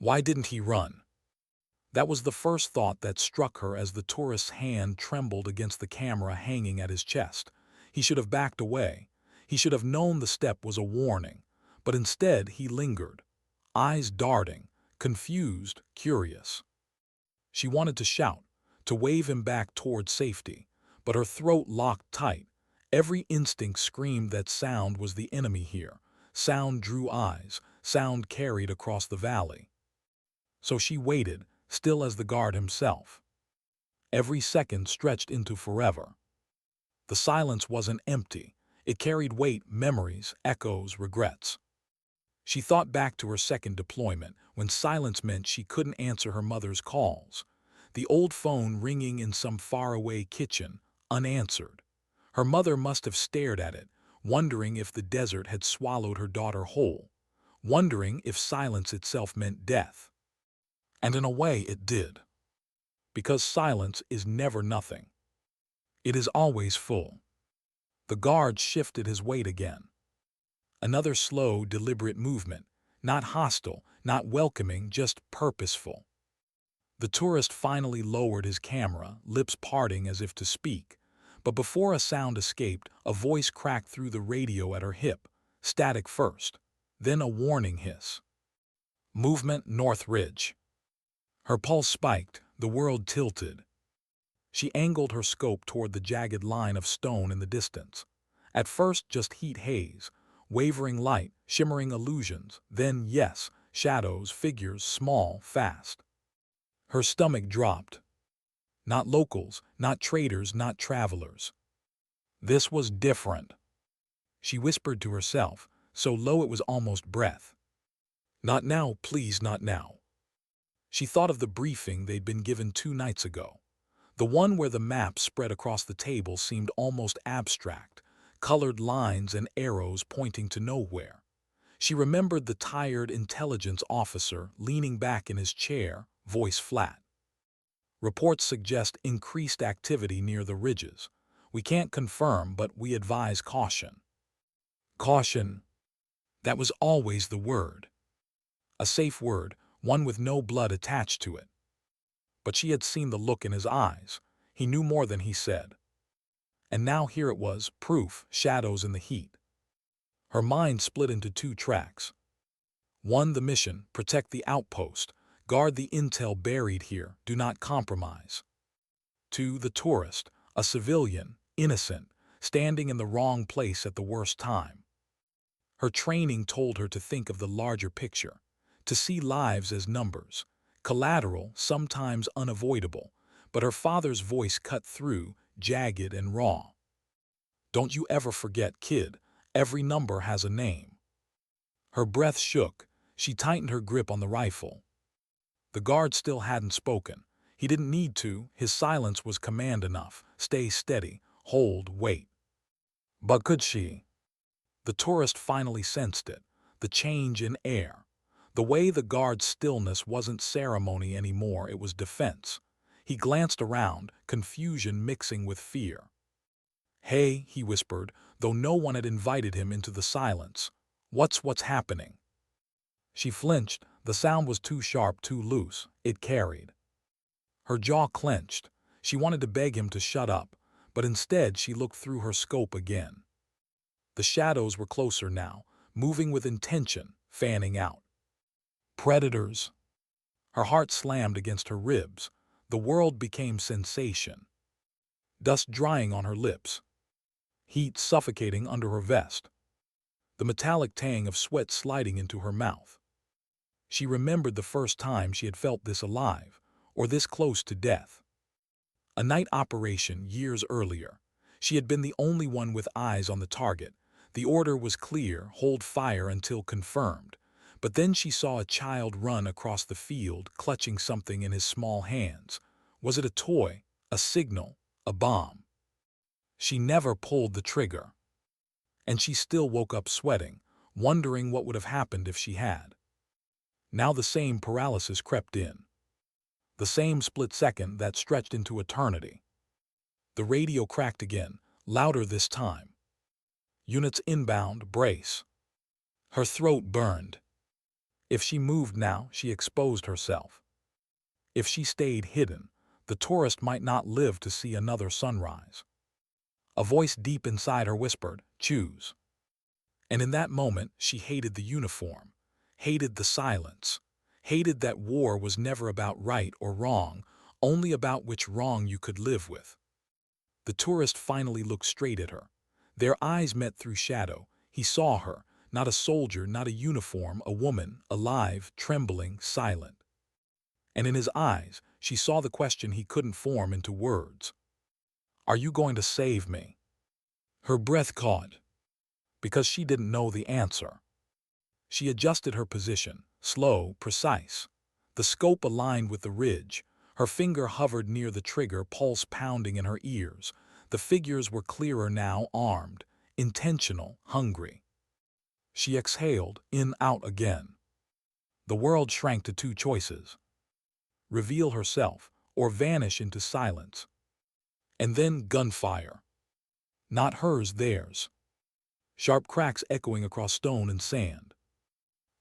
Why didn't he run? That was the first thought that struck her as the tourist's hand trembled against the camera hanging at his chest. He should have backed away. He should have known the step was a warning. But instead he lingered, eyes darting, confused, curious. She wanted to shout, to wave him back toward safety, but her throat locked tight. Every instinct screamed that sound was the enemy here. Sound drew eyes, sound carried across the valley. So she waited, still as the guard himself. Every second stretched into forever. The silence wasn't empty. It carried weight, memories, echoes, regrets. She thought back to her second deployment, when silence meant she couldn't answer her mother's calls. The old phone ringing in some faraway kitchen, unanswered. Her mother must have stared at it, wondering if the desert had swallowed her daughter whole, wondering if silence itself meant death. And in a way it did. Because silence is never nothing. It is always full. The guard shifted his weight again. Another slow, deliberate movement, not hostile, not welcoming, just purposeful. The tourist finally lowered his camera, lips parting as if to speak. But before a sound escaped, a voice cracked through the radio at her hip, static first, then a warning hiss. Movement North Ridge. Her pulse spiked, the world tilted. She angled her scope toward the jagged line of stone in the distance. At first just heat haze, wavering light, shimmering illusions, then, yes, shadows, figures, small, fast. Her stomach dropped. Not locals, not traders, not travelers. This was different. She whispered to herself, so low it was almost breath. Not now, please, not now. She thought of the briefing they'd been given 2 nights ago. The one where the map spread across the table seemed almost abstract, colored lines and arrows pointing to nowhere. She remembered the tired intelligence officer leaning back in his chair, voice flat. Reports suggest increased activity near the ridges. We can't confirm, but we advise caution. Caution. That was always the word. A safe word, one with no blood attached to it. But she had seen the look in his eyes. He knew more than he said. And now here it was, proof, shadows in the heat. Her mind split into 2 tracks. 1, the mission, protect the outpost, guard the intel buried here, do not compromise. 2, the tourist, a civilian, innocent, standing in the wrong place at the worst time. Her training told her to think of the larger picture, to see lives as numbers, collateral, sometimes unavoidable, but her father's voice cut through, jagged and raw. Don't you ever forget, kid, every number has a name. Her breath shook. She tightened her grip on the rifle. The guard still hadn't spoken. He didn't need to. His silence was command enough. Stay steady, hold, wait. But could she? The tourist finally sensed it, the change in air. The way the guard's stillness wasn't ceremony anymore, it was defense. He glanced around, confusion mixing with fear. Hey, he whispered, though no one had invited him into the silence. What's happening? She flinched. The sound was too sharp, too loose. It carried. Her jaw clenched. She wanted to beg him to shut up, but instead she looked through her scope again. The shadows were closer now, moving with intention, fanning out. Predators. Her heart slammed against her ribs. The world became sensation. Dust drying on her lips. Heat suffocating under her vest. The metallic tang of sweat sliding into her mouth. She remembered the first time she had felt this alive, or this close to death. A night operation years earlier. She had been the only one with eyes on the target. The order was clear, hold fire until confirmed. But then she saw a child run across the field, clutching something in his small hands. Was it a toy, a signal, a bomb? She never pulled the trigger. And she still woke up sweating, wondering what would have happened if she had. Now the same paralysis crept in. The same split second that stretched into eternity. The radio cracked again, louder this time. Units inbound, brace. Her throat burned. If she moved now, she exposed herself. If she stayed hidden, the tourist might not live to see another sunrise. A voice deep inside her whispered, "Choose." And in that moment, she hated the uniform, hated the silence, hated that war was never about right or wrong, only about which wrong you could live with. The tourist finally looked straight at her. Their eyes met through shadow. He saw her, not a soldier, not a uniform, a woman, alive, trembling, silent. And in his eyes, she saw the question he couldn't form into words. "Are you going to save me?" Her breath caught, because she didn't know the answer. She adjusted her position, slow, precise. The scope aligned with the ridge. Her finger hovered near the trigger, pulse pounding in her ears. The figures were clearer now, armed, intentional, hungry. She exhaled, in, out again. The world shrank to two choices: reveal herself or vanish into silence. And then gunfire. Not hers, theirs. Sharp cracks echoing across stone and sand.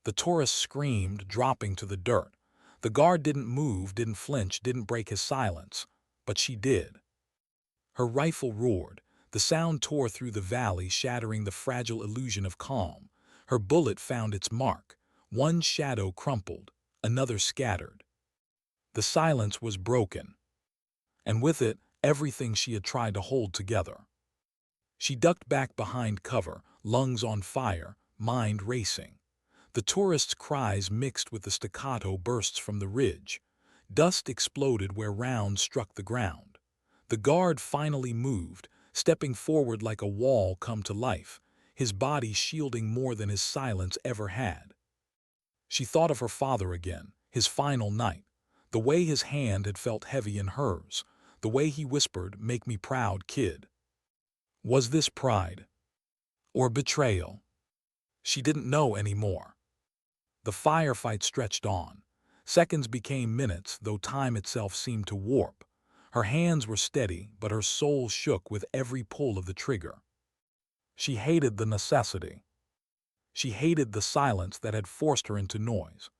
The tourist screamed, dropping to the dirt. The guard didn't move, didn't flinch, didn't break his silence. But she did. Her rifle roared. The sound tore through the valley, shattering the fragile illusion of calm. Her bullet found its mark. One shadow crumpled, another scattered. The silence was broken. And with it, everything she had tried to hold together. She ducked back behind cover, lungs on fire, mind racing. The tourist's cries mixed with the staccato bursts from the ridge. Dust exploded where rounds struck the ground. The guard finally moved, stepping forward like a wall come to life, his body shielding more than his silence ever had. She thought of her father again, his final night, the way his hand had felt heavy in hers, the way he whispered, "Make me proud, kid." Was this pride? Or betrayal? She didn't know anymore. The firefight stretched on. Seconds became minutes, though time itself seemed to warp. Her hands were steady, but her soul shook with every pull of the trigger. She hated the necessity. She hated the silence that had forced her into noise.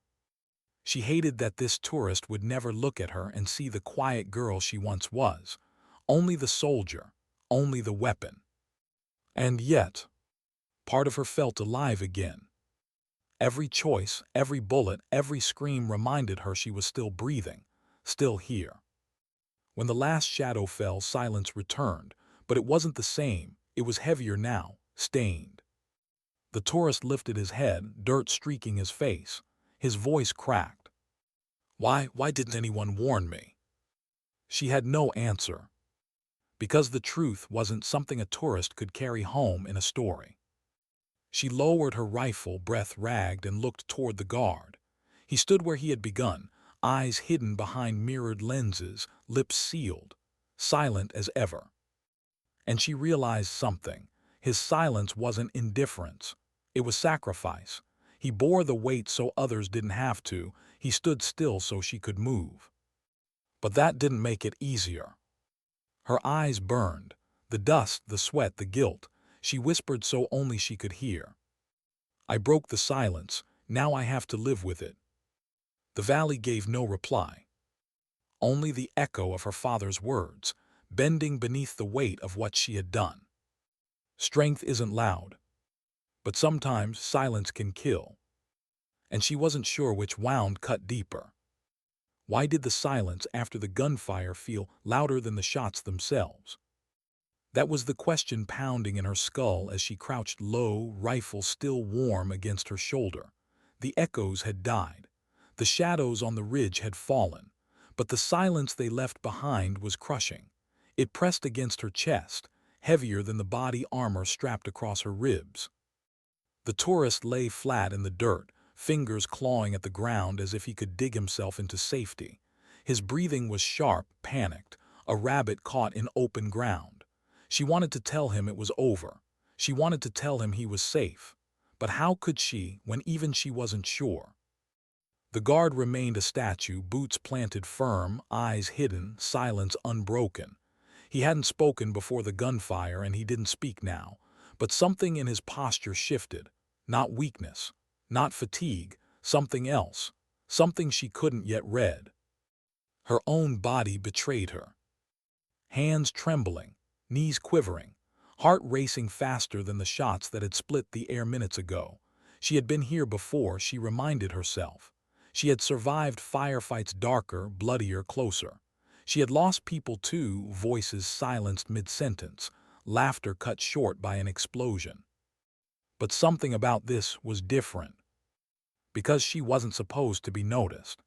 She hated that this tourist would never look at her and see the quiet girl she once was. Only the soldier, only the weapon. And yet, part of her felt alive again. Every choice, every bullet, every scream reminded her she was still breathing, still here. When the last shadow fell, silence returned, but it wasn't the same. It was heavier now, stained. The tourist lifted his head, dirt streaking his face. His voice cracked. Why didn't anyone warn me?" She had no answer. Because the truth wasn't something a tourist could carry home in a story. She lowered her rifle, breath ragged, and looked toward the guard. He stood where he had begun, eyes hidden behind mirrored lenses, lips sealed, silent as ever. And she realized something. His silence wasn't indifference. It was sacrifice. He bore the weight so others didn't have to. He stood still so she could move. But that didn't make it easier. Her eyes burned. The dust, the sweat, the guilt. She whispered so only she could hear. "I broke the silence. Now I have to live with it." The valley gave no reply. Only the echo of her father's words, bending beneath the weight of what she had done. Strength isn't loud, but sometimes silence can kill. And she wasn't sure which wound cut deeper. Why did the silence after the gunfire feel louder than the shots themselves? That was the question pounding in her skull as she crouched low, rifle still warm against her shoulder. The echoes had died. The shadows on the ridge had fallen. But the silence they left behind was crushing. It pressed against her chest, heavier than the body armor strapped across her ribs. The tourist lay flat in the dirt, fingers clawing at the ground as if he could dig himself into safety. His breathing was sharp, panicked, a rabbit caught in open ground. She wanted to tell him it was over. She wanted to tell him he was safe. But how could she, when even she wasn't sure? The guard remained a statue, boots planted firm, eyes hidden, silence unbroken. He hadn't spoken before the gunfire, and he didn't speak now. But something in his posture shifted. Not weakness, not fatigue, something else, something she couldn't yet read. Her own body betrayed her. Hands trembling, knees quivering, heart racing faster than the shots that had split the air minutes ago. She had been here before, she reminded herself. She had survived firefights darker, bloodier, closer. She had lost people too, voices silenced mid-sentence, laughter cut short by an explosion. But something about this was different, because she wasn't supposed to be noticed.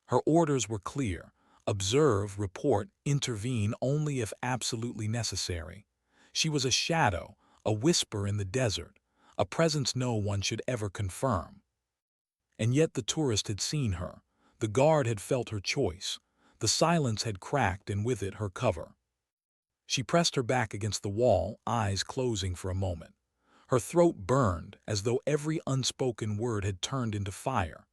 Her orders were clear: observe, report, intervene only if absolutely necessary. She was a shadow, a whisper in the desert, a presence no one should ever confirm. And yet the tourist had seen her. The guard had felt her choice. The silence had cracked, and with it her cover. She pressed her back against the wall, eyes closing for a moment. Her throat burned, as though every unspoken word had turned into fire.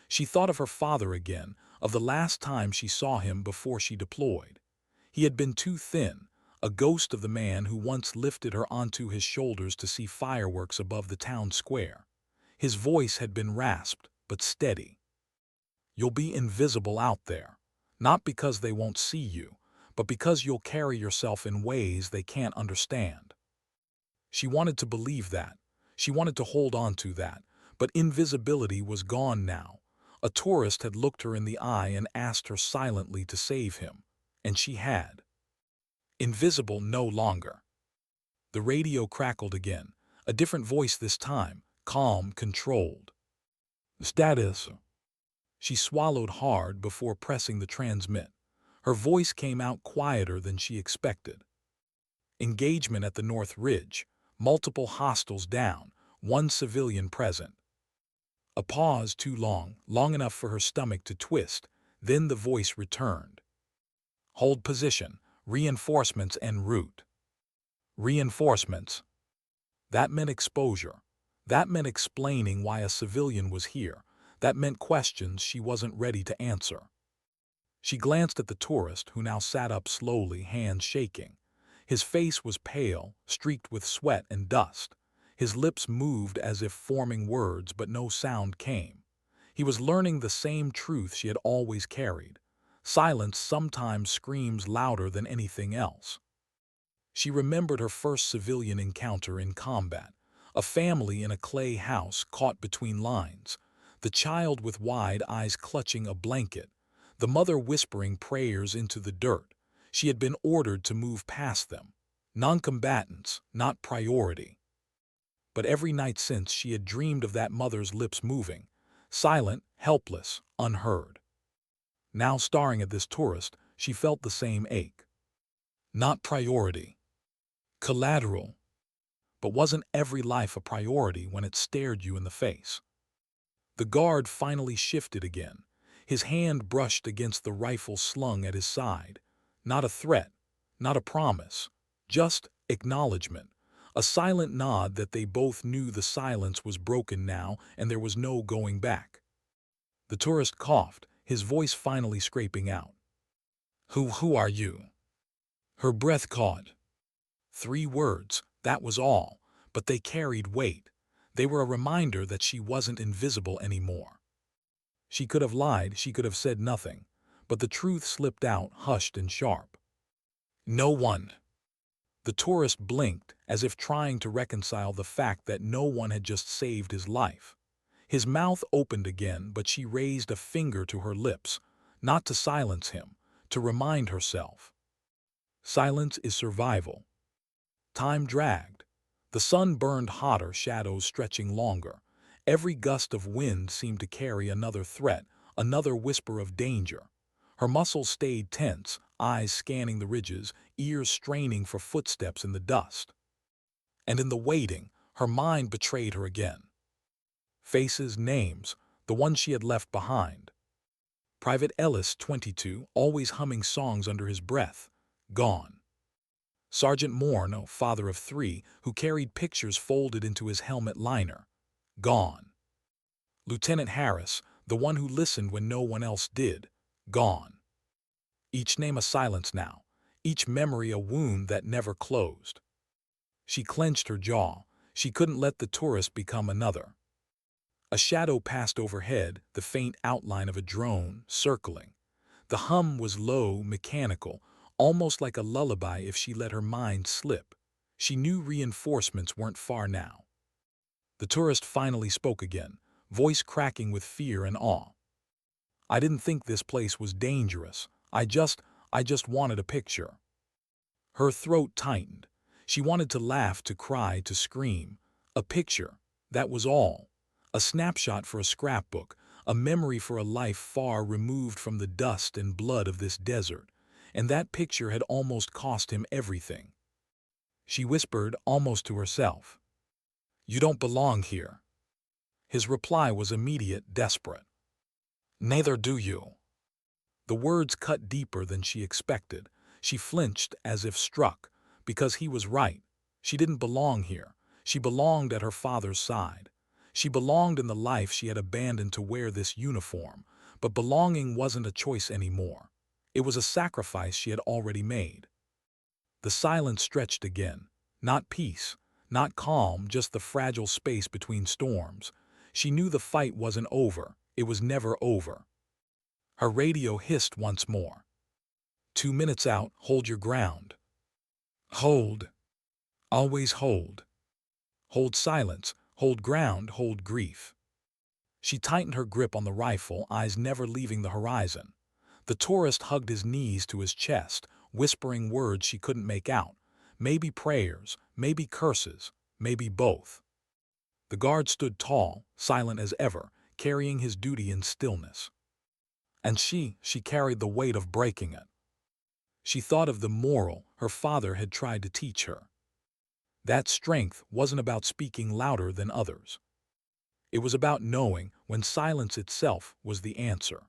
She thought of her father again, of the last time she saw him before she deployed. He had been too thin, a ghost of the man who once lifted her onto his shoulders to see fireworks above the town square. His voice had been rasped, but steady. You'll be invisible out there, not because they won't see you, but because you'll carry yourself in ways they can't understand. She wanted to believe that. She wanted to hold on to that, but invisibility was gone now. A tourist had looked her in the eye and asked her silently to save him, and she had. Invisible no longer. The radio crackled again, a different voice this time, calm, controlled. Status. She swallowed hard before pressing the transmit. Her voice came out quieter than she expected. Engagement at the North Ridge, multiple hostiles down, one civilian present. A pause too long, long enough for her stomach to twist, then the voice returned. Hold position, reinforcements en route. Reinforcements. That meant exposure. That meant explaining why a civilian was here. That meant questions she wasn't ready to answer. She glanced at the tourist, who now sat up slowly, hands shaking. His face was pale, streaked with sweat and dust. His lips moved as if forming words, but no sound came. He was learning the same truth she had always carried. Silence sometimes screams louder than anything else. She remembered her first civilian encounter in combat. A family in a clay house caught between lines. The child with wide eyes clutching a blanket. The mother whispering prayers into the dirt. She had been ordered to move past them. Non-combatants, not priority. But every night since, she had dreamed of that mother's lips moving, silent, helpless, unheard. Now, staring at this tourist, she felt the same ache. Not priority. Collateral. But wasn't every life a priority when it stared you in the face? The guard finally shifted again. His hand brushed against the rifle slung at his side. Not a threat, not a promise, just acknowledgement. A silent nod that they both knew the silence was broken now and there was no going back. The tourist coughed, his voice finally scraping out. Who are you? Her breath caught. 3 words, that was all, but they carried weight. They were a reminder that she wasn't invisible anymore. She could have lied, she could have said nothing, but the truth slipped out, hushed and sharp. No one. The tourist blinked, as if trying to reconcile the fact that no one had just saved his life. His mouth opened again, but she raised a finger to her lips, not to silence him, to remind herself. Silence is survival. Time dragged. The sun burned hotter, shadows stretching longer. Every gust of wind seemed to carry another threat, another whisper of danger. Her muscles stayed tense, eyes scanning the ridges, ears straining for footsteps in the dust. And in the waiting, her mind betrayed her again. Faces, names, the ones she had left behind. Private Ellis, 22, always humming songs under his breath, gone. Sergeant Morne, father of 3, who carried pictures folded into his helmet liner, gone. Lieutenant Harris, the one who listened when no one else did, gone. Each name a silence now, each memory a wound that never closed. She clenched her jaw. She couldn't let the tourist become another. A shadow passed overhead, the faint outline of a drone, circling. The hum was low, mechanical, almost like a lullaby if she let her mind slip. She knew reinforcements weren't far now. The tourist finally spoke again, voice cracking with fear and awe. "I didn't think this place was dangerous. I just wanted a picture." Her throat tightened. She wanted to laugh, to cry, to scream. A picture. That was all. A snapshot for a scrapbook, a memory for a life far removed from the dust and blood of this desert. And that picture had almost cost him everything. She whispered, almost to herself, "You don't belong here." His reply was immediate, desperate. "Neither do you." The words cut deeper than she expected. She flinched as if struck, because he was right. She didn't belong here. She belonged at her father's side. She belonged in the life she had abandoned to wear this uniform, but belonging wasn't a choice anymore. It was a sacrifice she had already made. The silence stretched again. Not peace, not calm, just the fragile space between storms. She knew the fight wasn't over. It was never over. Her radio hissed once more. 2 minutes out, hold your ground. Hold. Always hold. Hold silence, hold ground, hold grief. She tightened her grip on the rifle, eyes never leaving the horizon. The tourist hugged his knees to his chest, whispering words she couldn't make out. Maybe prayers, maybe curses, maybe both. The guard stood tall, silent as ever, carrying his duty in stillness. And she carried the weight of breaking it. She thought of the moral her father had tried to teach her. That strength wasn't about speaking louder than others. It was about knowing when silence itself was the answer.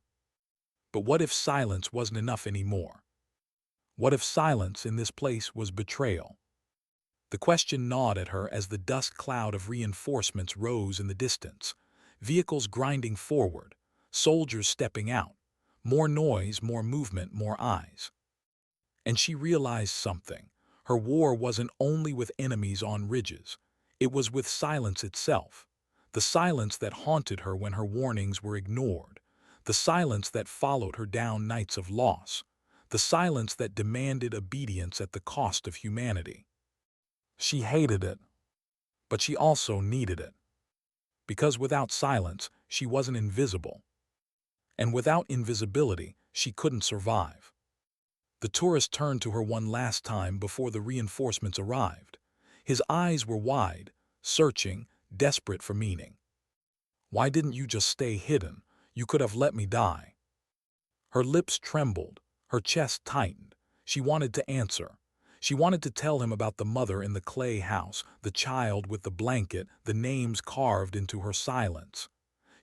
But what if silence wasn't enough anymore? What if silence in this place was betrayal? The question gnawed at her as the dust cloud of reinforcements rose in the distance. Vehicles grinding forward, soldiers stepping out. More noise, more movement, more eyes. And she realized something. Her war wasn't only with enemies on ridges. It was with silence itself. The silence that haunted her when her warnings were ignored. The silence that followed her down nights of loss. The silence that demanded obedience at the cost of humanity. She hated it, but she also needed it. Because without silence, she wasn't invisible. And without invisibility, she couldn't survive. The tourist turned to her one last time before the reinforcements arrived. His eyes were wide, searching, desperate for meaning. "Why didn't you just stay hidden? You could have let me die." Her lips trembled, her chest tightened. She wanted to answer. She wanted to tell him about the mother in the clay house, the child with the blanket, the names carved into her silence.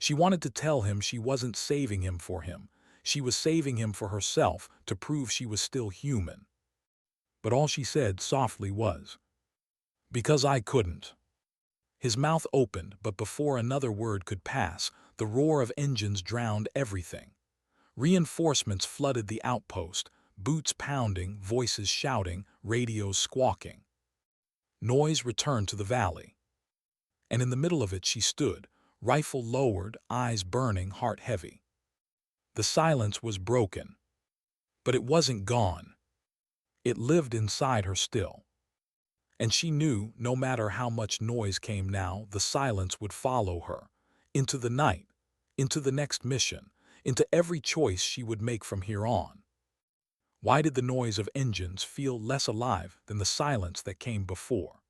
She wanted to tell him she wasn't saving him for him. She was saving him for herself, to prove she was still human. But all she said softly was, "Because I couldn't." His mouth opened, but before another word could pass, the roar of engines drowned everything. Reinforcements flooded the outpost, boots pounding, voices shouting, radios squawking. Noise returned to the valley. And in the middle of it she stood, rifle lowered, eyes burning, heart heavy. The silence was broken. But it wasn't gone. It lived inside her still. And she knew, no matter how much noise came now, the silence would follow her. Into the night, into the next mission, into every choice she would make from here on. Why did the noise of engines feel less alive than the silence that came before?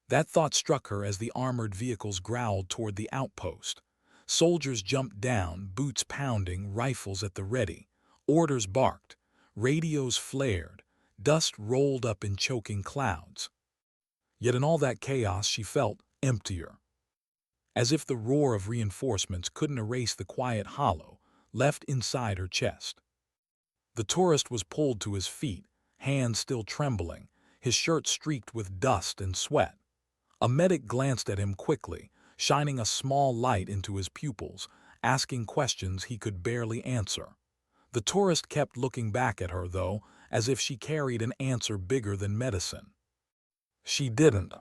That thought struck her as the armored vehicles growled toward the outpost. Soldiers jumped down, boots pounding, rifles at the ready. Orders barked. Radios flared. Dust rolled up in choking clouds. Yet in all that chaos she felt emptier. As if the roar of reinforcements couldn't erase the quiet hollow left inside her chest. The tourist was pulled to his feet, hands still trembling, his shirt streaked with dust and sweat. A medic glanced at him quickly, shining a small light into his pupils, asking questions he could barely answer. The tourist kept looking back at her, though, as if she carried an answer bigger than medicine. She didn't.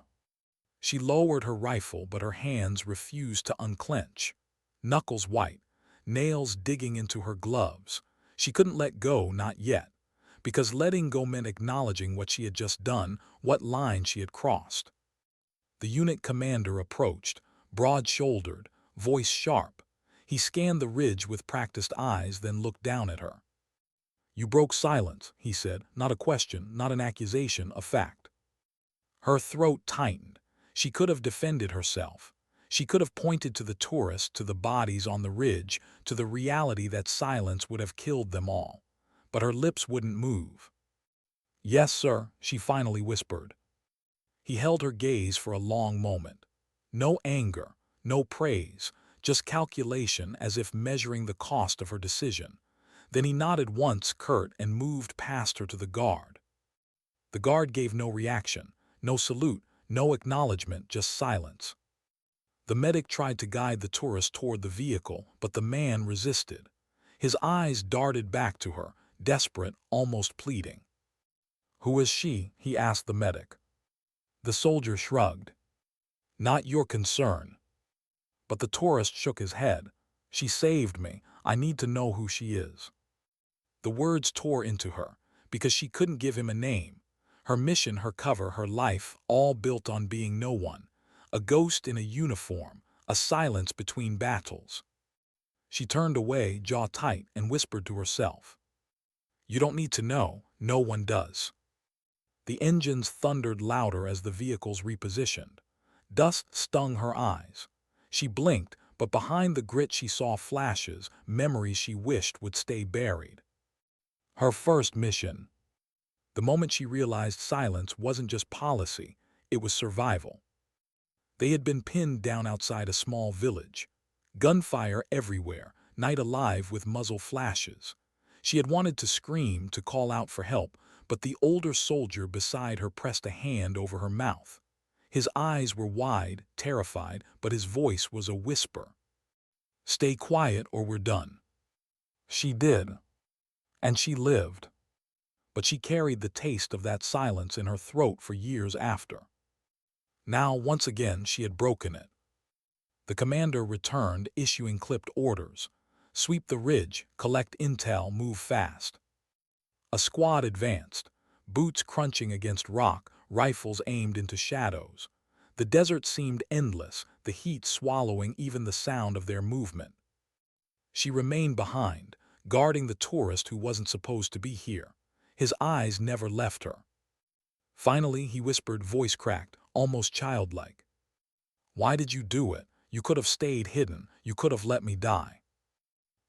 She lowered her rifle, but her hands refused to unclench. Knuckles white, nails digging into her gloves. She couldn't let go, not yet, because letting go meant acknowledging what she had just done, what line she had crossed. The unit commander approached, broad-shouldered, voice sharp. He scanned the ridge with practiced eyes, then looked down at her. "You broke silence," he said, "not a question, not an accusation, a fact." Her throat tightened. She could have defended herself. She could have pointed to the tourists, to the bodies on the ridge, to the reality that silence would have killed them all. But her lips wouldn't move. "Yes, sir," she finally whispered. He held her gaze for a long moment. No anger, no praise, just calculation, as if measuring the cost of her decision. Then he nodded once, curt, and moved past her to the guard. The guard gave no reaction, no salute, no acknowledgement, just silence. The medic tried to guide the tourist toward the vehicle, but the man resisted. His eyes darted back to her, desperate, almost pleading. "Who is she?" he asked the medic. The soldier shrugged. "Not your concern." But the tourist shook his head. "She saved me. I need to know who she is." The words tore into her, because she couldn't give him a name. Her mission, her cover, her life, all built on being no one. A ghost in a uniform, a silence between battles. She turned away, jaw tight, and whispered to herself, "You don't need to know. No one does." The engines thundered louder as the vehicles repositioned. Dust stung her eyes. She blinked, but behind the grit she saw flashes, memories she wished would stay buried. Her first mission. The moment she realized silence wasn't just policy, it was survival. They had been pinned down outside a small village. Gunfire everywhere, night alive with muzzle flashes. She had wanted to scream, to call out for help, but the older soldier beside her pressed a hand over her mouth. His eyes were wide, terrified, but his voice was a whisper. "Stay quiet or we're done." She did. And she lived. But she carried the taste of that silence in her throat for years after. Now, once again, she had broken it. The commander returned, issuing clipped orders. Sweep the ridge, collect intel, move fast. A squad advanced, boots crunching against rock, rifles aimed into shadows. The desert seemed endless, the heat swallowing even the sound of their movement. She remained behind, guarding the tourist who wasn't supposed to be here. His eyes never left her. Finally, he whispered, voice cracked, almost childlike. "Why did you do it? You could have stayed hidden. You could have let me die."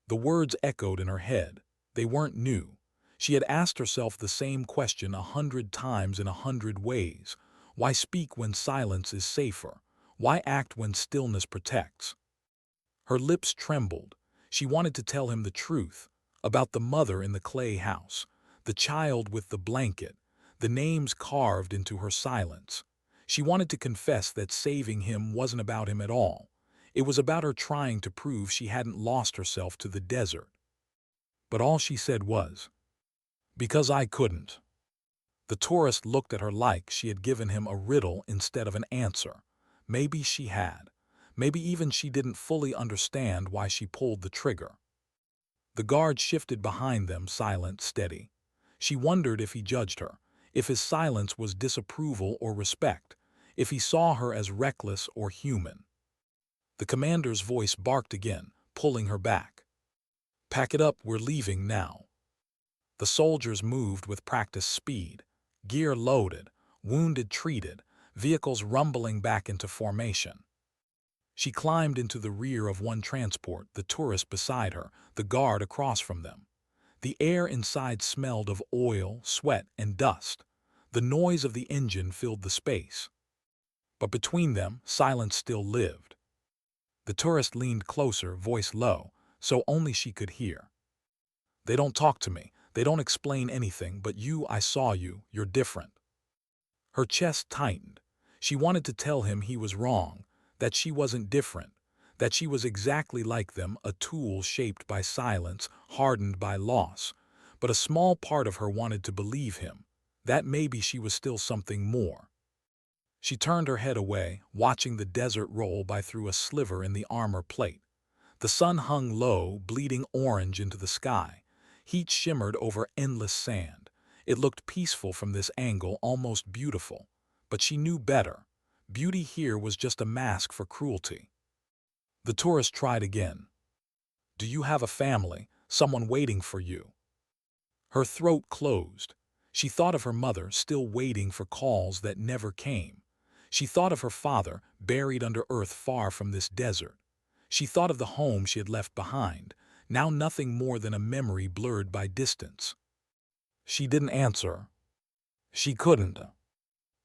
The words echoed in her head. They weren't new. She had asked herself the same question 100 times in 100 ways. Why speak when silence is safer? Why act when stillness protects? Her lips trembled. She wanted to tell him the truth about the mother in the clay house, the child with the blanket, the names carved into her silence. She wanted to confess that saving him wasn't about him at all. It was about her trying to prove she hadn't lost herself to the desert. But all she said was, "Because I couldn't." The tourist looked at her like she had given him a riddle instead of an answer. Maybe she had. Maybe even she didn't fully understand why she pulled the trigger. The guard shifted behind them, silent, steady. She wondered if he judged her, if his silence was disapproval or respect, if he saw her as reckless or human. The commander's voice barked again, pulling her back. "Pack it up, we're leaving now." The soldiers moved with practiced speed, gear loaded, wounded treated, vehicles rumbling back into formation. She climbed into the rear of one transport, the tourist beside her, the guard across from them. The air inside smelled of oil, sweat, and dust. The noise of the engine filled the space. But between them, silence still lived. The tourist leaned closer, voice low, so only she could hear. "They don't talk to me. They don't explain anything, but you, I saw you, you're different." Her chest tightened. She wanted to tell him he was wrong, that she wasn't different, that she was exactly like them, a tool shaped by silence, hardened by loss. But a small part of her wanted to believe him, that maybe she was still something more. She turned her head away, watching the desert roll by through a sliver in the armor plate. The sun hung low, bleeding orange into the sky. Heat shimmered over endless sand. It looked peaceful from this angle, almost beautiful. But she knew better. Beauty here was just a mask for cruelty. The tourist tried again. "Do you have a family, someone waiting for you?" Her throat closed. She thought of her mother, still waiting for calls that never came. She thought of her father, buried under earth far from this desert. She thought of the home she had left behind, now nothing more than a memory blurred by distance. She didn't answer. She couldn't.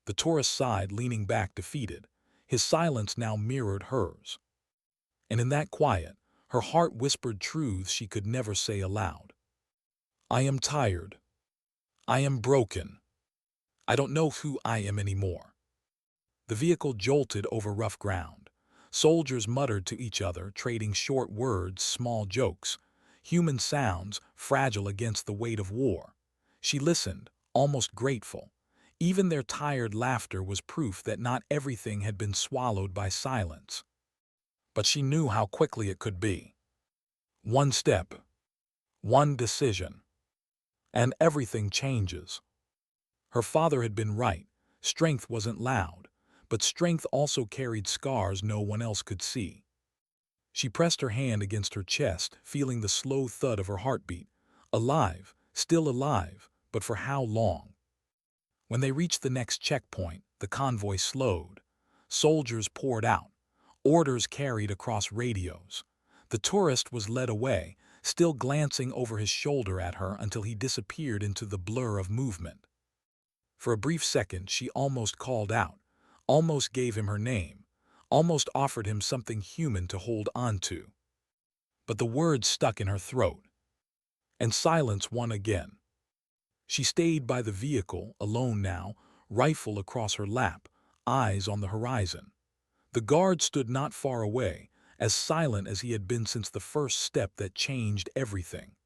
The tourist sighed, leaning back defeated. His silence now mirrored hers. And in that quiet, her heart whispered truths she could never say aloud. "I am tired. I am broken. I don't know who I am anymore." The vehicle jolted over rough ground. Soldiers muttered to each other, trading short words, small jokes, human sounds fragile against the weight of war. She listened, almost grateful. Even their tired laughter was proof that not everything had been swallowed by silence. But she knew how quickly it could be. One step, one decision, and everything changes. Her father had been right. Strength wasn't loud, but strength also carried scars no one else could see. She pressed her hand against her chest, feeling the slow thud of her heartbeat. Alive, still alive, but for how long? When they reached the next checkpoint, the convoy slowed. Soldiers poured out. Orders carried across radios. The tourist was led away, still glancing over his shoulder at her until he disappeared into the blur of movement. For a brief second, she almost called out, almost gave him her name, almost offered him something human to hold on to. But the words stuck in her throat, and silence won again. She stayed by the vehicle, alone now, rifle across her lap, eyes on the horizon. The guard stood not far away, as silent as he had been since the first step that changed everything.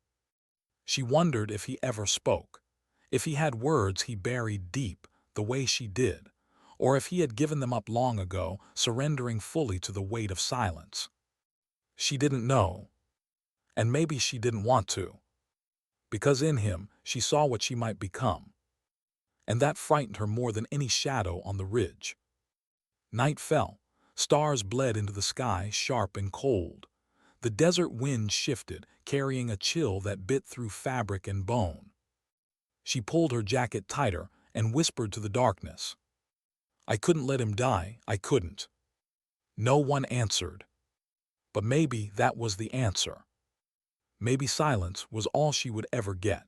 She wondered if he ever spoke, if he had words he buried deep, the way she did, or if he had given them up long ago, surrendering fully to the weight of silence. She didn't know, and maybe she didn't want to, because in him she saw what she might become, and that frightened her more than any shadow on the ridge. Night fell. Stars bled into the sky, sharp and cold. The desert wind shifted, carrying a chill that bit through fabric and bone. She pulled her jacket tighter and whispered to the darkness. "I couldn't let him die, I couldn't." No one answered. But maybe that was the answer. Maybe silence was all she would ever get.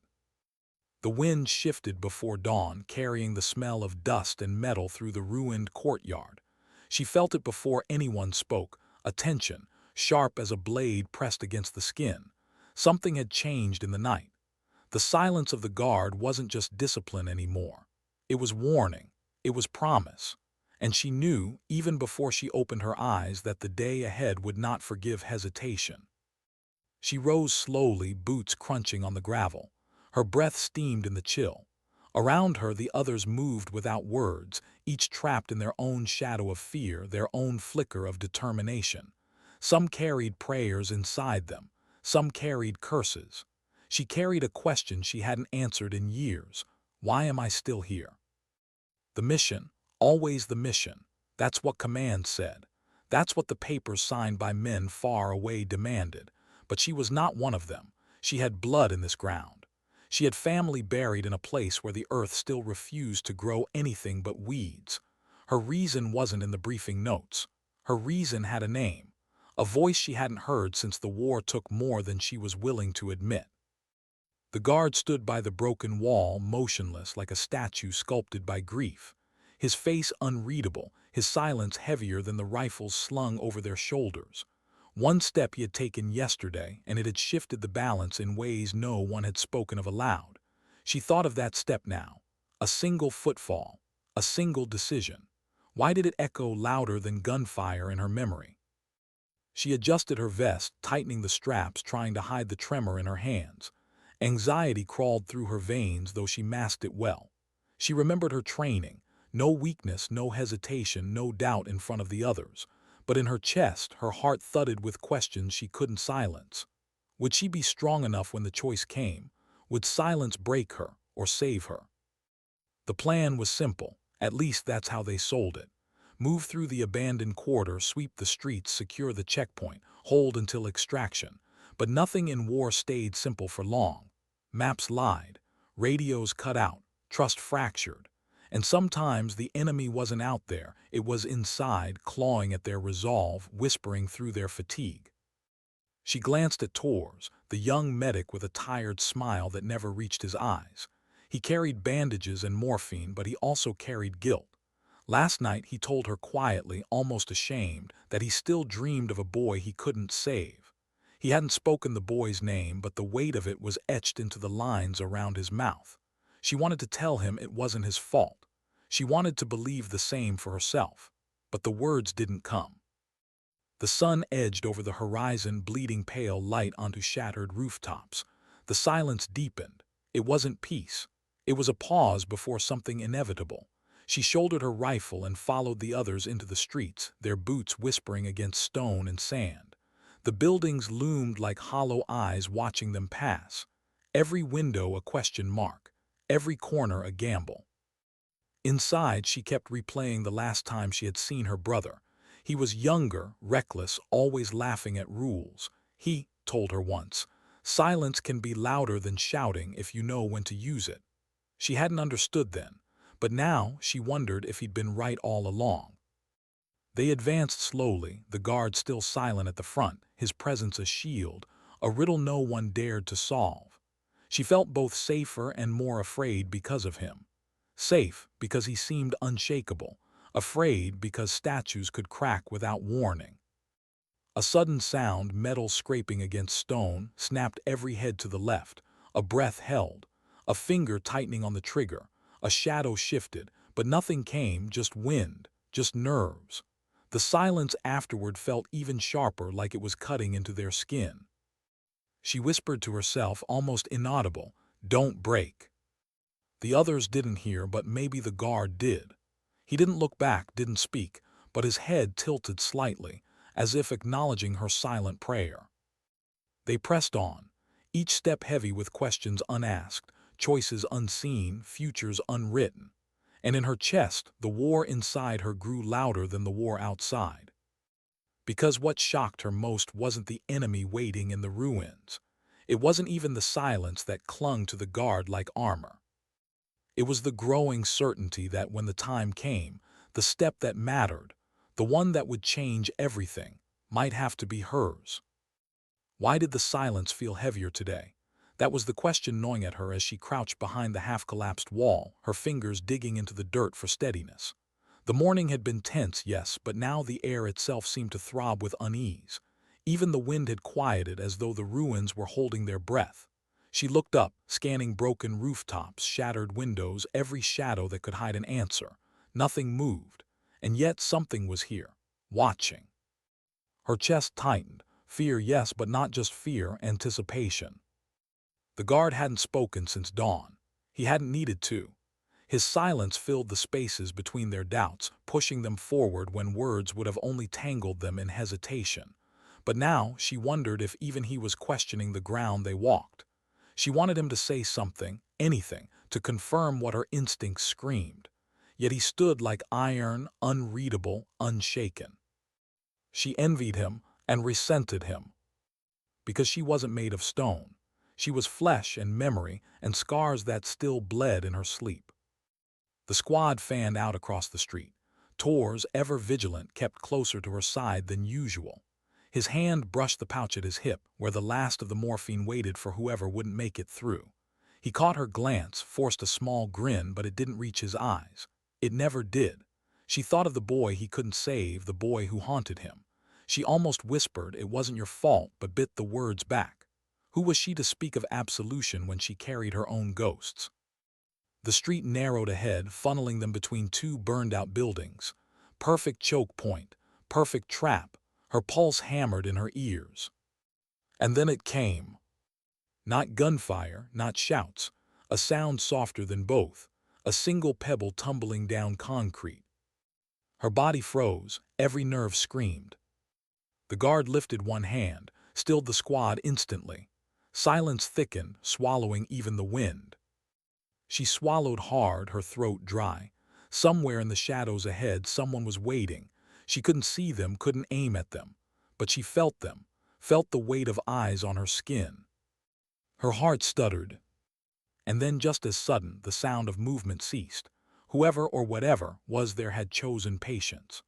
The wind shifted before dawn, carrying the smell of dust and metal through the ruined courtyard. She felt it before anyone spoke, a tension, sharp as a blade pressed against the skin. Something had changed in the night. The silence of the guard wasn't just discipline anymore. It was warning. It was promise. And she knew, even before she opened her eyes, that the day ahead would not forgive hesitation. She rose slowly, boots crunching on the gravel. Her breath steamed in the chill. Around her the others moved without words, each trapped in their own shadow of fear, their own flicker of determination. Some carried prayers inside them. Some carried curses. She carried a question she hadn't answered in years. Why am I still here? The mission, always the mission. That's what command said. That's what the papers signed by men far away demanded. But she was not one of them. She had blood in this ground. She had family buried in a place where the earth still refused to grow anything but weeds. Her reason wasn't in the briefing notes. Her reason had a name, a voice she hadn't heard since the war took more than she was willing to admit. The guard stood by the broken wall, motionless like a statue sculpted by grief. His face unreadable, his silence heavier than the rifles slung over their shoulders. One step he had taken yesterday, and it had shifted the balance in ways no one had spoken of aloud. She thought of that step now. A single footfall, a single decision. Why did it echo louder than gunfire in her memory? She adjusted her vest, tightening the straps, trying to hide the tremor in her hands. Anxiety crawled through her veins, though she masked it well. She remembered her training. No weakness, no hesitation, no doubt in front of the others. But in her chest, her heart thudded with questions she couldn't silence. Would she be strong enough when the choice came? Would silence break her or save her? The plan was simple. At least that's how they sold it. Move through the abandoned quarter, sweep the streets, secure the checkpoint, hold until extraction. But nothing in war stayed simple for long. Maps lied, radios cut out, trust fractured. And sometimes the enemy wasn't out there, it was inside, clawing at their resolve, whispering through their fatigue. She glanced at Tors, the young medic with a tired smile that never reached his eyes. He carried bandages and morphine, but he also carried guilt. Last night he told her quietly, almost ashamed, that he still dreamed of a boy he couldn't save. He hadn't spoken the boy's name, but the weight of it was etched into the lines around his mouth. She wanted to tell him it wasn't his fault. She wanted to believe the same for herself. But the words didn't come. The sun edged over the horizon, bleeding pale light onto shattered rooftops. The silence deepened. It wasn't peace. It was a pause before something inevitable. She shouldered her rifle and followed the others into the streets, their boots whispering against stone and sand. The buildings loomed like hollow eyes watching them pass. Every window a question mark. Every corner a gamble. Inside, she kept replaying the last time she had seen her brother. He was younger, reckless, always laughing at rules. He told her once, "Silence can be louder than shouting if you know when to use it." She hadn't understood then, but now she wondered if he'd been right all along. They advanced slowly, the guard still silent at the front, his presence a shield, a riddle no one dared to solve. She felt both safer and more afraid because of him. Safe because he seemed unshakable. Afraid because statues could crack without warning. A sudden sound, metal scraping against stone, snapped every head to the left. A breath held, a finger tightening on the trigger. A shadow shifted, but nothing came, just wind, just nerves. The silence afterward felt even sharper, like it was cutting into their skin. She whispered to herself, almost inaudible, "Don't break." The others didn't hear, but maybe the guard did. He didn't look back, didn't speak, but his head tilted slightly, as if acknowledging her silent prayer. They pressed on, each step heavy with questions unasked, choices unseen, futures unwritten. And in her chest, the war inside her grew louder than the war outside. Because what shocked her most wasn't the enemy waiting in the ruins. It wasn't even the silence that clung to the guard like armor. It was the growing certainty that when the time came, the step that mattered, the one that would change everything, might have to be hers. Why did the silence feel heavier today? That was the question gnawing at her as she crouched behind the half-collapsed wall, her fingers digging into the dirt for steadiness. The morning had been tense, yes, but now the air itself seemed to throb with unease. Even the wind had quieted, as though the ruins were holding their breath. She looked up, scanning broken rooftops, shattered windows, every shadow that could hide an answer. Nothing moved, and yet something was here, watching. Her chest tightened. Fear, yes, but not just fear, anticipation. The guard hadn't spoken since dawn. He hadn't needed to. His silence filled the spaces between their doubts, pushing them forward when words would have only tangled them in hesitation. But now she wondered if even he was questioning the ground they walked. She wanted him to say something, anything, to confirm what her instincts screamed. Yet he stood like iron, unreadable, unshaken. She envied him and resented him. Because she wasn't made of stone. She was flesh and memory and scars that still bled in her sleep. The squad fanned out across the street. Tors, ever vigilant, kept closer to her side than usual. His hand brushed the pouch at his hip, where the last of the morphine waited for whoever wouldn't make it through. He caught her glance, forced a small grin, but it didn't reach his eyes. It never did. She thought of the boy he couldn't save, the boy who haunted him. She almost whispered, "It wasn't your fault," but bit the words back. Who was she to speak of absolution when she carried her own ghosts? The street narrowed ahead, funneling them between two burned-out buildings. Perfect choke point, perfect trap. Her pulse hammered in her ears. And then it came. Not gunfire, not shouts. A sound softer than both. a single pebble tumbling down concrete. Her body froze, every nerve screamed. The guard lifted one hand, stilled the squad instantly. Silence thickened, swallowing even the wind. She swallowed hard, her throat dry. Somewhere in the shadows ahead, someone was waiting. She couldn't see them, couldn't aim at them. But she felt them, felt the weight of eyes on her skin. Her heart stuttered. And then, just as sudden, the sound of movement ceased. Whoever or whatever was there had chosen patience.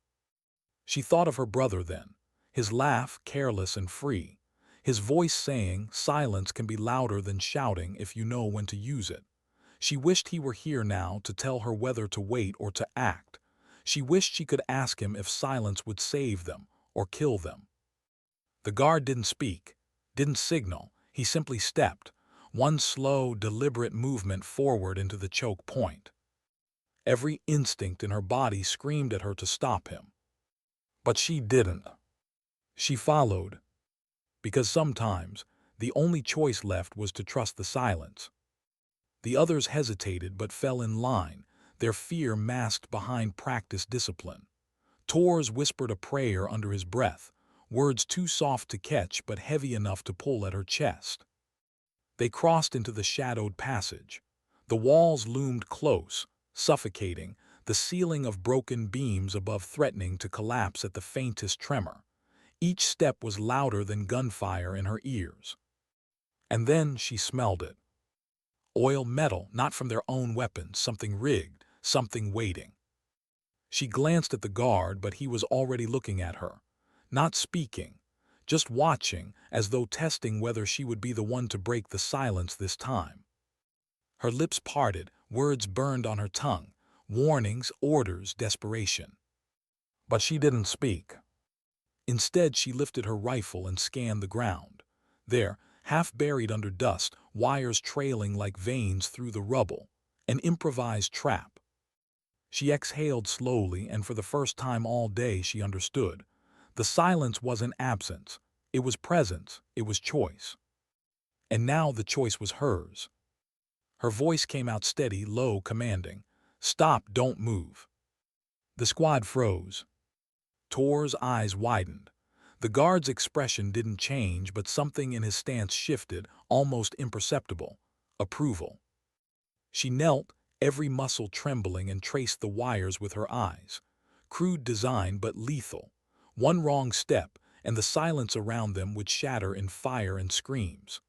She thought of her brother then, his laugh careless and free, his voice saying, "Silence can be louder than shouting if you know when to use it." She wished he were here now to tell her whether to wait or to act. She wished she could ask him if silence would save them or kill them. The guard didn't speak, didn't signal. He simply stepped, one slow, deliberate movement forward into the choke point. Every instinct in her body screamed at her to stop him. But she didn't. She followed, because sometimes the only choice left was to trust the silence. The others hesitated but fell in line, their fear masked behind practiced discipline. Torres whispered a prayer under his breath, words too soft to catch but heavy enough to pull at her chest. They crossed into the shadowed passage. The walls loomed close, suffocating, the ceiling of broken beams above threatening to collapse at the faintest tremor. Each step was louder than gunfire in her ears. And then she smelled it. Oil, metal, not from their own weapons, something rigged, something waiting. She glanced at the guard, but he was already looking at her, not speaking, just watching, as though testing whether she would be the one to break the silence this time. Her lips parted, words burned on her tongue, warnings, orders, desperation. But she didn't speak. Instead, she lifted her rifle and scanned the ground. There, half buried under dust, wires trailing like veins through the rubble, an improvised trap. She exhaled slowly, and for the first time all day she understood. The silence wasn't absence. It was presence. It was choice. And now the choice was hers. Her voice came out steady, low, commanding. "Stop, don't move." The squad froze. Tor's eyes widened. The guard's expression didn't change, but something in his stance shifted, almost imperceptible. Approval. She knelt, every muscle trembling, and traced the wires with her eyes. Crude design, but lethal. One wrong step, and the silence around them would shatter in fire and screams.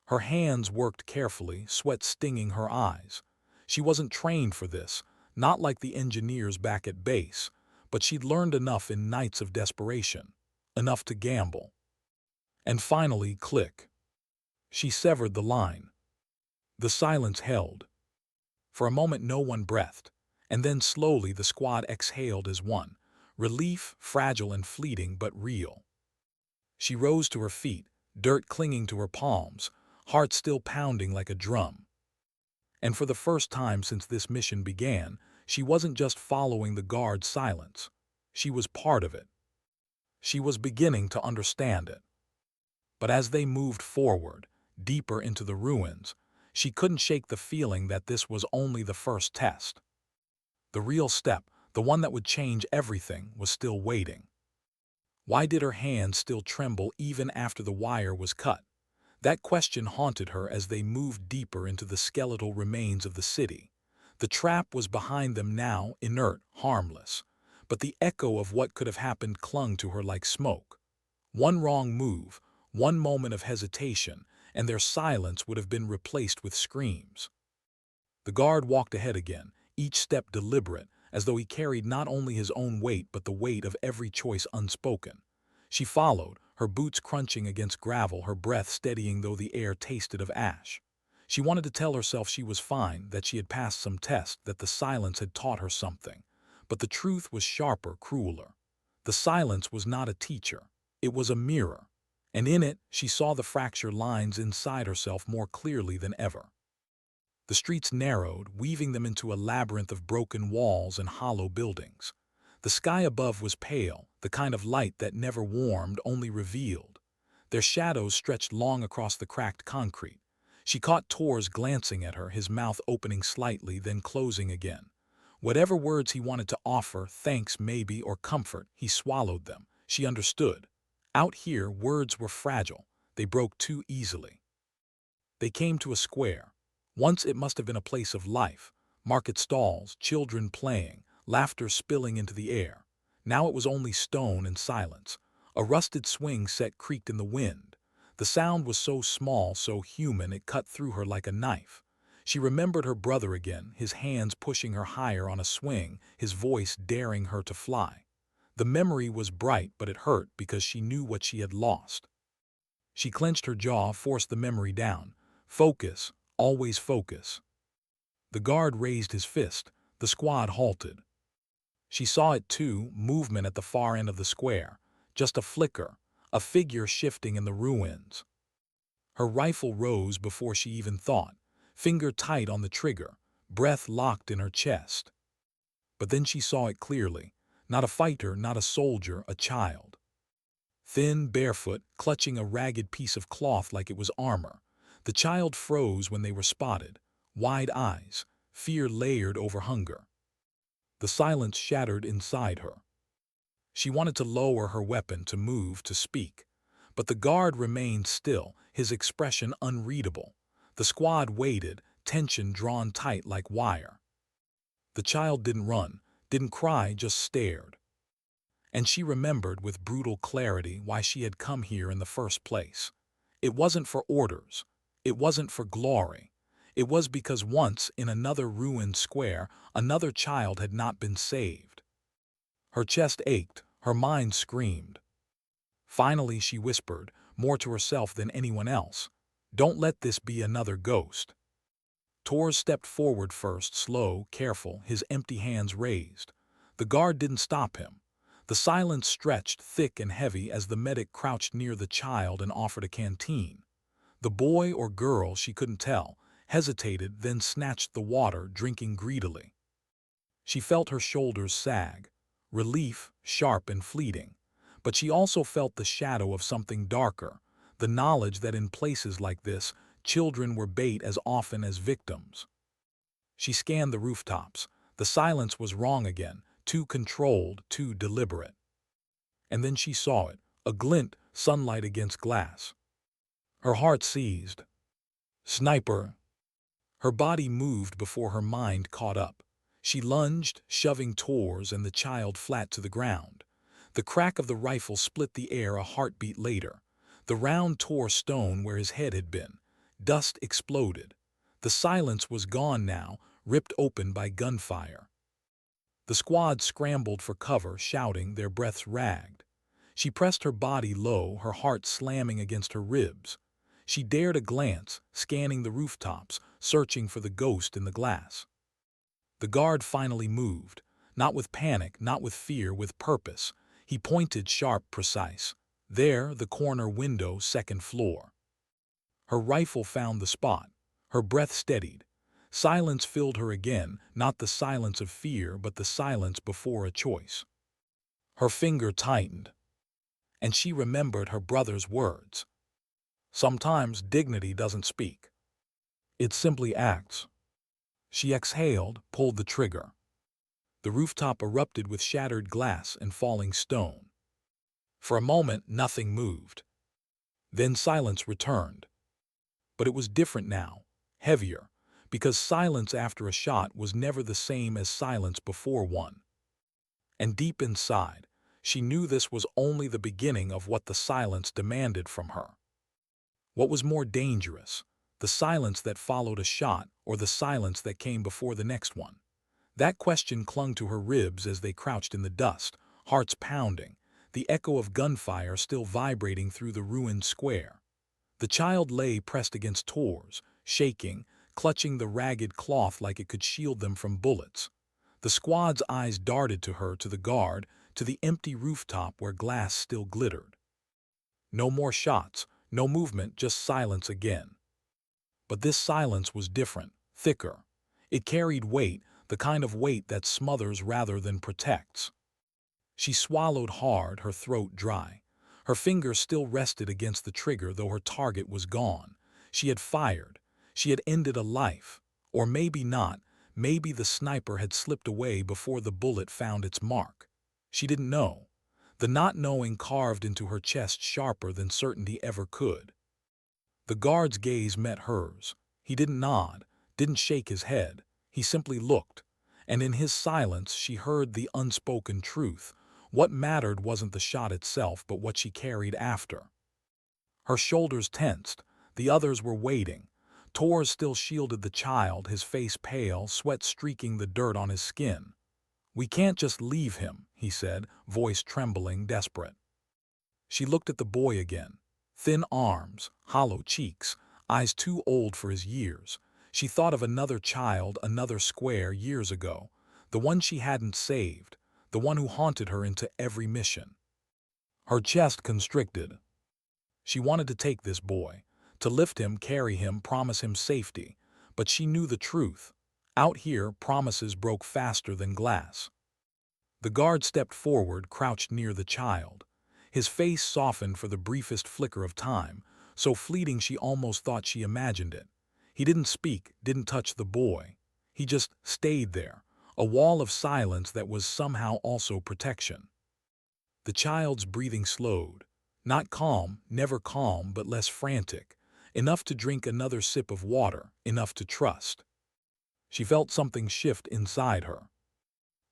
Her hands worked carefully, sweat stinging her eyes. She wasn't trained for this, not like the engineers back at base, but she'd learned enough in nights of desperation, enough to gamble. And finally, click. She severed the line. The silence held. For a moment no one breathed, and then slowly the squad exhaled as one. Relief, fragile and fleeting, but real. She rose to her feet, dirt clinging to her palms, heart still pounding like a drum. And for the first time since this mission began, she wasn't just following the guard's silence. She was part of it. She was beginning to understand it. But as they moved forward, deeper into the ruins, she couldn't shake the feeling that this was only the first test. The real step, the one that would change everything, was still waiting. Why did her hands still tremble even after the wire was cut? That question haunted her as they moved deeper into the skeletal remains of the city. The trap was behind them now, inert, harmless. But the echo of what could have happened clung to her like smoke. One wrong move, one moment of hesitation, and their silence would have been replaced with screams. The guard walked ahead again, each step deliberate, as though he carried not only his own weight but the weight of every choice unspoken. She followed, her boots crunching against gravel, her breath steadying though the air tasted of ash. She wanted to tell herself she was fine, that she had passed some test, that the silence had taught her something. But the truth was sharper, crueler. The silence was not a teacher. It was a mirror. And in it, she saw the fractured lines inside herself more clearly than ever. The streets narrowed, weaving them into a labyrinth of broken walls and hollow buildings. The sky above was pale, the kind of light that never warmed, only revealed. Their shadows stretched long across the cracked concrete. She caught Tor's glancing at her, his mouth opening slightly, then closing again. Whatever words he wanted to offer, thanks maybe or comfort, he swallowed them. She understood. Out here, words were fragile. They broke too easily. They came to a square. Once it must have been a place of life. Market stalls, children playing, laughter spilling into the air. Now it was only stone and silence. A rusted swing set creaked in the wind. The sound was so small, so human, it cut through her like a knife. She remembered her brother again, his hands pushing her higher on a swing, his voice daring her to fly. The memory was bright, but it hurt because she knew what she had lost. She clenched her jaw, forced the memory down. Focus, always focus. The guard raised his fist. The squad halted. She saw it too, movement at the far end of the square. Just a flicker, a figure shifting in the ruins. Her rifle rose before she even thought, finger tight on the trigger, breath locked in her chest. But then she saw it clearly. Not a fighter, not a soldier, a child. Thin, barefoot, clutching a ragged piece of cloth like it was armor. The child froze when they were spotted. Wide eyes, fear layered over hunger. The silence shattered inside her. She wanted to lower her weapon, to move, to speak. But the guard remained still, his expression unreadable. The squad waited, tension drawn tight like wire. The child didn't run, didn't cry, just stared. And she remembered with brutal clarity why she had come here in the first place. It wasn't for orders. It wasn't for glory. It was because once, in another ruined square, another child had not been saved. Her chest ached, her mind screamed. Finally she whispered, more to herself than anyone else, "Don't let this be another ghost." Tor stepped forward first, slow, careful, his empty hands raised. The guard didn't stop him. The silence stretched thick and heavy as the medic crouched near the child and offered a canteen. The boy or girl, she couldn't tell, hesitated, then snatched the water, drinking greedily. She felt her shoulders sag, relief, sharp and fleeting. But she also felt the shadow of something darker, the knowledge that in places like this, children were bait as often as victims. She scanned the rooftops. The silence was wrong again, too controlled, too deliberate. And then she saw it, a glint, sunlight against glass. Her heart seized. Sniper! Her body moved before her mind caught up. She lunged, shoving Tor's and the child flat to the ground. The crack of the rifle split the air a heartbeat later. The round tore stone where his head had been. Dust exploded. The silence was gone now, ripped open by gunfire. The squad scrambled for cover, shouting, their breaths ragged. She pressed her body low, her heart slamming against her ribs. She dared a glance, scanning the rooftops, searching for the ghost in the glass. The guard finally moved, not with panic, not with fear, with purpose. He pointed sharp, precise. There, the corner window, second floor. Her rifle found the spot. Her breath steadied. Silence filled her again, not the silence of fear, but the silence before a choice. Her finger tightened, and she remembered her brother's words. Sometimes dignity doesn't speak. It simply acts. She exhaled, pulled the trigger. The rooftop erupted with shattered glass and falling stone. For a moment, nothing moved. Then silence returned. But it was different now, heavier, because silence after a shot was never the same as silence before one. And deep inside, she knew this was only the beginning of what the silence demanded from her. What was more dangerous, the silence that followed a shot or the silence that came before the next one? That question clung to her ribs as they crouched in the dust, hearts pounding, the echo of gunfire still vibrating through the ruined square. The child lay pressed against Tor's, shaking, clutching the ragged cloth like it could shield them from bullets. The squad's eyes darted to her, to the guard, to the empty rooftop where glass still glittered. No more shots, no movement, just silence again. But this silence was different, thicker. It carried weight, the kind of weight that smothers rather than protects. She swallowed hard, her throat dry. Her fingers still rested against the trigger, though her target was gone. She had fired. She had ended a life. Or maybe not, maybe the sniper had slipped away before the bullet found its mark. She didn't know. The not knowing carved into her chest sharper than certainty ever could. The guard's gaze met hers. He didn't nod, didn't shake his head. He simply looked. And in his silence she heard the unspoken truth. What mattered wasn't the shot itself, but what she carried after. Her shoulders tensed. The others were waiting. Tors still shielded the child, his face pale, sweat streaking the dirt on his skin. "We can't just leave him," he said, voice trembling, desperate. She looked at the boy again. Thin arms, hollow cheeks, eyes too old for his years. She thought of another child, another square, years ago. The one she hadn't saved. The one who haunted her into every mission. Her chest constricted. She wanted to take this boy. To lift him, carry him, promise him safety. But she knew the truth. Out here, promises broke faster than glass. The guard stepped forward, crouched near the child. His face softened for the briefest flicker of time, so fleeting she almost thought she imagined it. He didn't speak, didn't touch the boy. He just stayed there, a wall of silence that was somehow also protection. The child's breathing slowed. Not calm, never calm, but less frantic. Enough to drink another sip of water, enough to trust. She felt something shift inside her.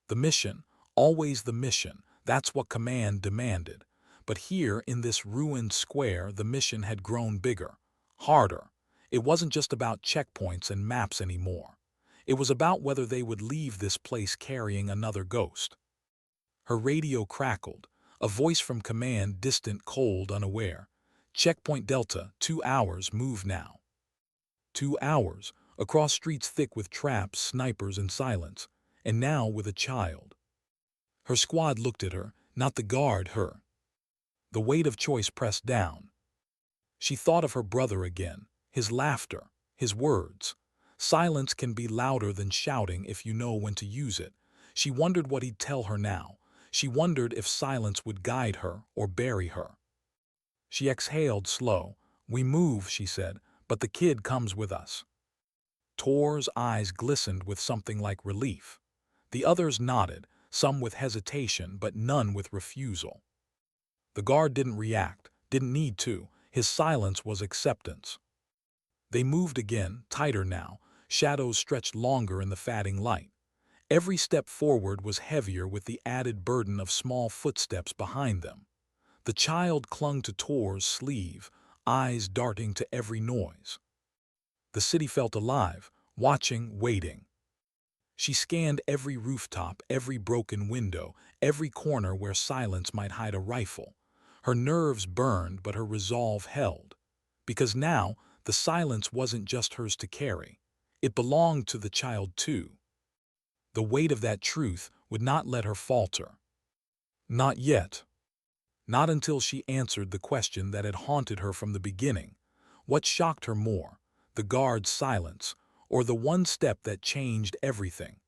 The mission, always the mission, that's what command demanded. But here, in this ruined square, the mission had grown bigger, harder. It wasn't just about checkpoints and maps anymore. It was about whether they would leave this place carrying another ghost. Her radio crackled, a voice from command, distant, cold, unaware. "Checkpoint Delta, 2 hours, move now." 2 hours, across streets thick with traps, snipers, and silence, and now with a child. Her squad looked at her, not the guard, her. The weight of choice pressed down. She thought of her brother again, his laughter, his words. Silence can be louder than shouting if you know when to use it. She wondered what he'd tell her now. She wondered if silence would guide her or bury her. She exhaled slow. "We move," she said, "but the kid comes with us." Tor's eyes glistened with something like relief. The others nodded, some with hesitation, but none with refusal. The guard didn't react, didn't need to. His silence was acceptance. They moved again, tighter now. Shadows stretched longer in the fading light. Every step forward was heavier with the added burden of small footsteps behind them. The child clung to Tor's sleeve, eyes darting to every noise. The city felt alive, watching, waiting. She scanned every rooftop, every broken window, every corner where silence might hide a rifle. Her nerves burned, but her resolve held. Because now, the silence wasn't just hers to carry. It belonged to the child too. The weight of that truth would not let her falter. Not yet. Not until she answered the question that had haunted her from the beginning. What shocked her more, the guard's silence, or the one step that changed everything?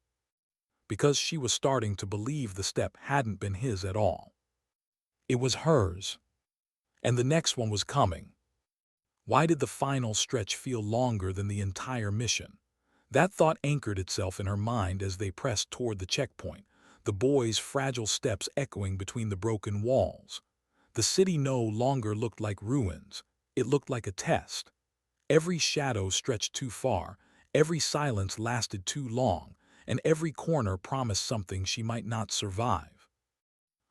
Because she was starting to believe the step hadn't been his at all. It was hers. And the next one was coming. Why did the final stretch feel longer than the entire mission? That thought anchored itself in her mind as they pressed toward the checkpoint, the boy's fragile steps echoing between the broken walls. The city no longer looked like ruins. It looked like a test. Every shadow stretched too far, every silence lasted too long, and every corner promised something she might not survive.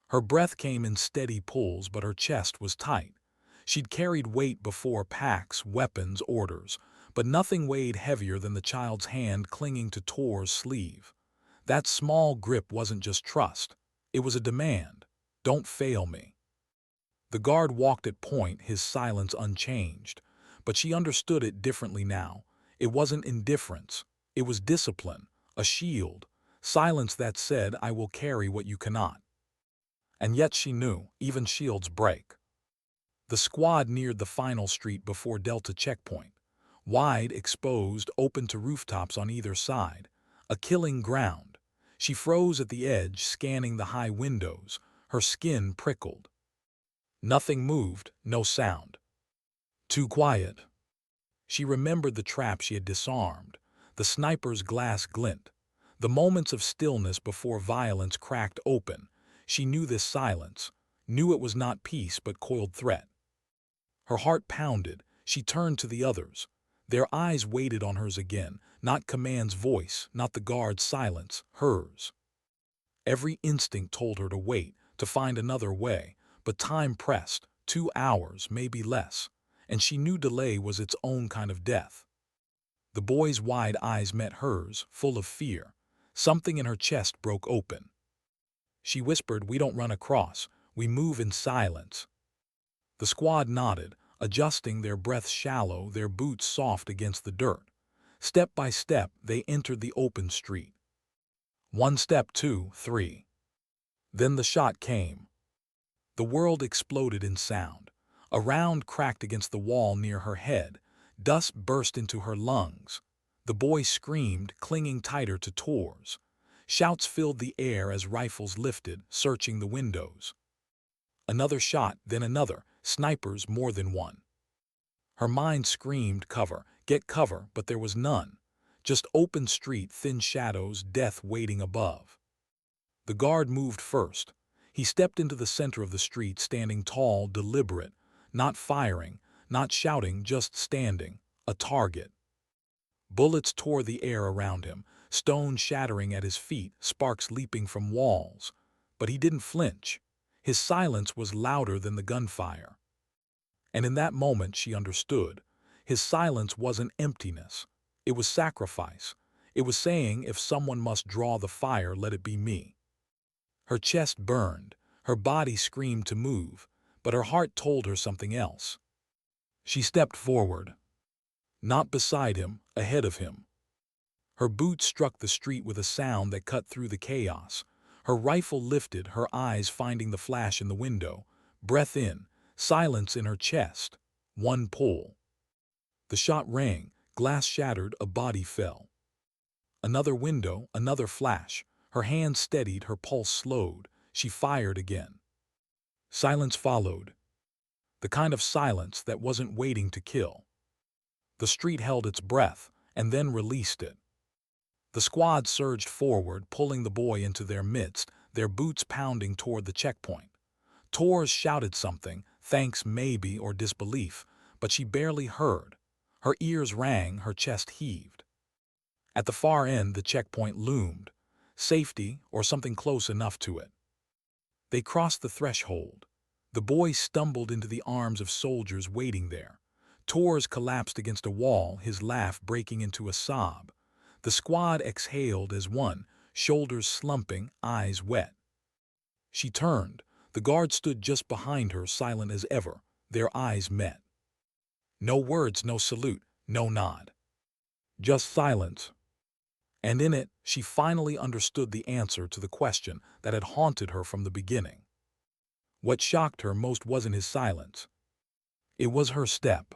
Her breath came in steady pulls, but her chest was tight. She'd carried weight before, packs, weapons, orders, but nothing weighed heavier than the child's hand clinging to Tor's sleeve. That small grip wasn't just trust. It was a demand. "Don't fail me." The guard walked at point, his silence unchanged. But she understood it differently now. It wasn't indifference. It was discipline, a shield, silence that said, "I will carry what you cannot." And yet she knew, even shields break. The squad neared the final street before Delta checkpoint. Wide, exposed, open to rooftops on either side. A killing ground. She froze at the edge, scanning the high windows. Her skin prickled. Nothing moved, no sound. Too quiet. She remembered the trap she had disarmed, the sniper's glass glint, the moments of stillness before violence cracked open. She knew this silence, knew it was not peace but coiled threat. Her heart pounded. She turned to the others. Their eyes waited on hers again, not command's voice, not the guard's silence, hers. Every instinct told her to wait, to find another way, but time pressed, 2 hours, maybe less, and she knew delay was its own kind of death. The boy's wide eyes met hers, full of fear. Something in her chest broke open. She whispered, "We don't run across, we move in silence." The squad nodded, adjusting their breaths shallow, their boots soft against the dirt. Step by step, they entered the open street. 1 step, 2, 3. Then the shot came. The world exploded in sound. A round cracked against the wall near her head. Dust burst into her lungs. The boy screamed, clinging tighter to Tor's. Shouts filled the air as rifles lifted, searching the windows. Another shot, then another, snipers more than one. Her mind screamed, "Cover, get cover," but there was none. Just open street, thin shadows, death waiting above. The guard moved first. He stepped into the center of the street, standing tall, deliberate, not firing, not shouting, just standing, a target. Bullets tore the air around him, stones shattering at his feet, sparks leaping from walls. But he didn't flinch. His silence was louder than the gunfire. And in that moment she understood. His silence wasn't emptiness. It was sacrifice. It was saying, if someone must draw the fire, let it be me. Her chest burned. Her body screamed to move, but her heart told her something else. She stepped forward. Not beside him, ahead of him. Her boots struck the street with a sound that cut through the chaos. Her rifle lifted, her eyes finding the flash in the window. Breath in, silence in her chest. One pull. The shot rang, glass shattered, a body fell. Another window, another flash. Her hand steadied, her pulse slowed. She fired again. Silence followed. The kind of silence that wasn't waiting to kill. The street held its breath, and then released it. The squad surged forward, pulling the boy into their midst, their boots pounding toward the checkpoint. Torres shouted something, thanks maybe or disbelief, but she barely heard. Her ears rang, her chest heaved. At the far end, the checkpoint loomed. Safety, or something close enough to it. They crossed the threshold. The boy stumbled into the arms of soldiers waiting there. Torres collapsed against a wall, his laugh breaking into a sob. The squad exhaled as one, shoulders slumping, eyes wet. She turned. The guard stood just behind her, silent as ever. Their eyes met. No words, no salute, no nod. Just silence. And in it, she finally understood the answer to the question that had haunted her from the beginning. What shocked her most wasn't his silence. It was her step.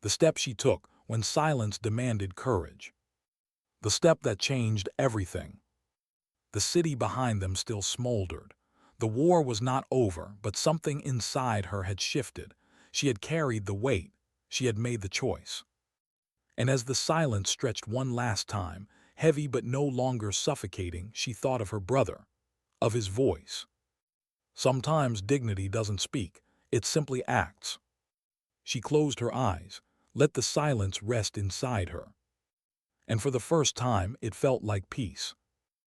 The step she took when silence demanded courage. The step that changed everything. The city behind them still smoldered. The war was not over, but something inside her had shifted. She had carried the weight. She had made the choice. And as the silence stretched one last time, heavy but no longer suffocating, she thought of her brother, of his voice. Sometimes dignity doesn't speak, it simply acts. She closed her eyes, let the silence rest inside her. And for the first time, it felt like peace.